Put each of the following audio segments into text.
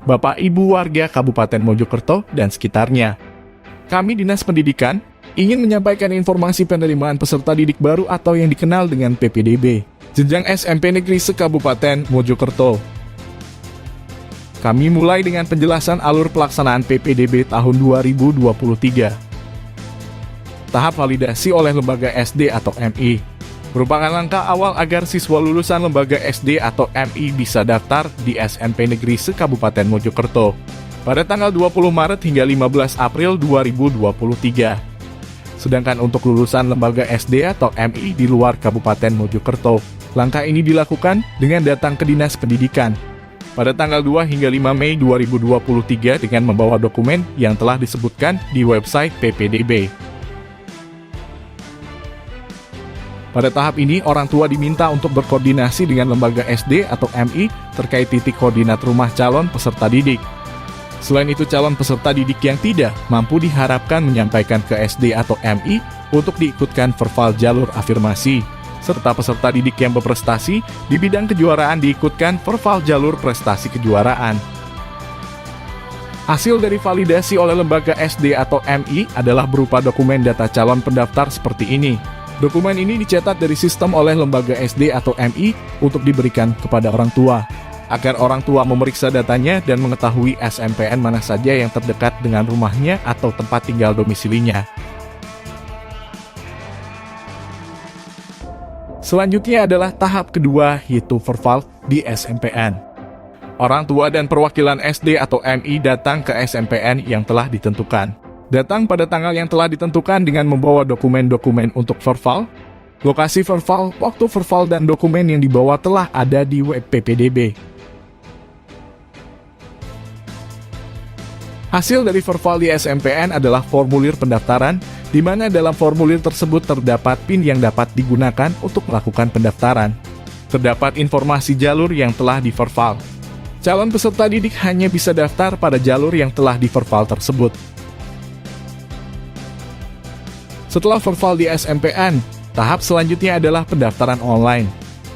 Bapak Ibu warga Kabupaten Mojokerto dan sekitarnya. Kami Dinas Pendidikan ingin menyampaikan informasi penerimaan peserta didik baru atau yang dikenal dengan PPDB, jenjang SMP Negeri se-Kabupaten Mojokerto. Kami mulai dengan penjelasan alur pelaksanaan PPDB tahun 2023. Tahap validasi oleh lembaga SD atau MI merupakan langkah awal agar siswa lulusan lembaga SD atau MI bisa daftar di SMP Negeri se-Kabupaten Mojokerto pada tanggal 20 Maret hingga 15 April 2023. Sedangkan untuk lulusan lembaga SD atau MI di luar Kabupaten Mojokerto, langkah ini dilakukan dengan datang ke Dinas Pendidikan pada tanggal 2 hingga 5 Mei 2023 dengan membawa dokumen yang telah disebutkan di website PPDB. Pada tahap ini, orang tua diminta untuk berkoordinasi dengan lembaga SD atau MI terkait titik koordinat rumah calon peserta didik. Selain itu, calon peserta didik yang tidak mampu diharapkan menyampaikan ke SD atau MI untuk diikutkan verval jalur afirmasi, serta peserta didik yang berprestasi di bidang kejuaraan diikutkan verval jalur prestasi kejuaraan. Hasil dari validasi oleh lembaga SD atau MI adalah berupa dokumen data calon pendaftar seperti ini. Dokumen ini dicetak dari sistem oleh lembaga SD atau MI untuk diberikan kepada orang tua, agar orang tua memeriksa datanya dan mengetahui SMPN mana saja yang terdekat dengan rumahnya atau tempat tinggal domisilinya. Selanjutnya adalah tahap kedua, yaitu verval di SMPN. Orang tua dan perwakilan SD atau MI datang ke SMPN yang telah ditentukan. Datang pada tanggal yang telah ditentukan dengan membawa dokumen-dokumen untuk verval. Lokasi verval, waktu verval, dan dokumen yang dibawa telah ada di web PPDB. Hasil dari verval di SMPN adalah formulir pendaftaran, di mana dalam formulir tersebut terdapat PIN yang dapat digunakan untuk melakukan pendaftaran. Terdapat informasi jalur yang telah diverval. Calon peserta didik hanya bisa daftar pada jalur yang telah diverval tersebut. Setelah verval di SMPN, tahap selanjutnya adalah pendaftaran online.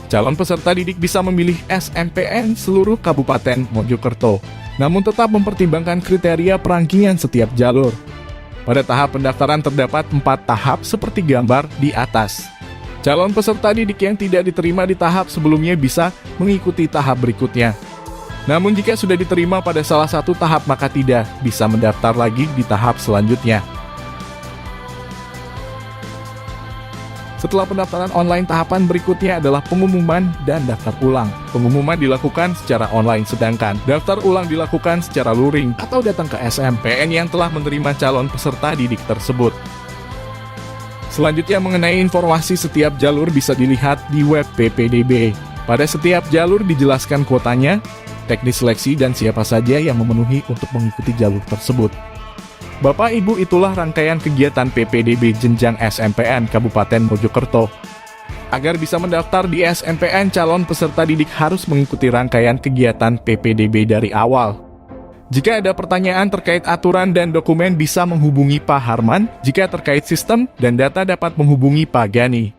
Calon peserta didik bisa memilih SMPN seluruh Kabupaten Mojokerto, namun tetap mempertimbangkan kriteria perangkingan setiap jalur. Pada tahap pendaftaran terdapat 4 tahap seperti gambar di atas. Calon peserta didik yang tidak diterima di tahap sebelumnya bisa mengikuti tahap berikutnya. Namun jika sudah diterima pada salah satu tahap maka tidak bisa mendaftar lagi di tahap selanjutnya. Setelah pendaftaran online, tahapan berikutnya adalah pengumuman dan daftar ulang. Pengumuman dilakukan secara online, sedangkan daftar ulang dilakukan secara luring atau datang ke SMPN yang telah menerima calon peserta didik tersebut. Selanjutnya mengenai informasi setiap jalur bisa dilihat di web PPDB. Pada setiap jalur dijelaskan kuotanya, teknis seleksi, dan siapa saja yang memenuhi untuk mengikuti jalur tersebut. Bapak Ibu, itulah rangkaian kegiatan PPDB jenjang SMPN Kabupaten Mojokerto. Agar bisa mendaftar di SMPN, calon peserta didik harus mengikuti rangkaian kegiatan PPDB dari awal. Jika ada pertanyaan terkait aturan dan dokumen bisa menghubungi Pak Harman, jika terkait sistem dan data dapat menghubungi Pak Gani.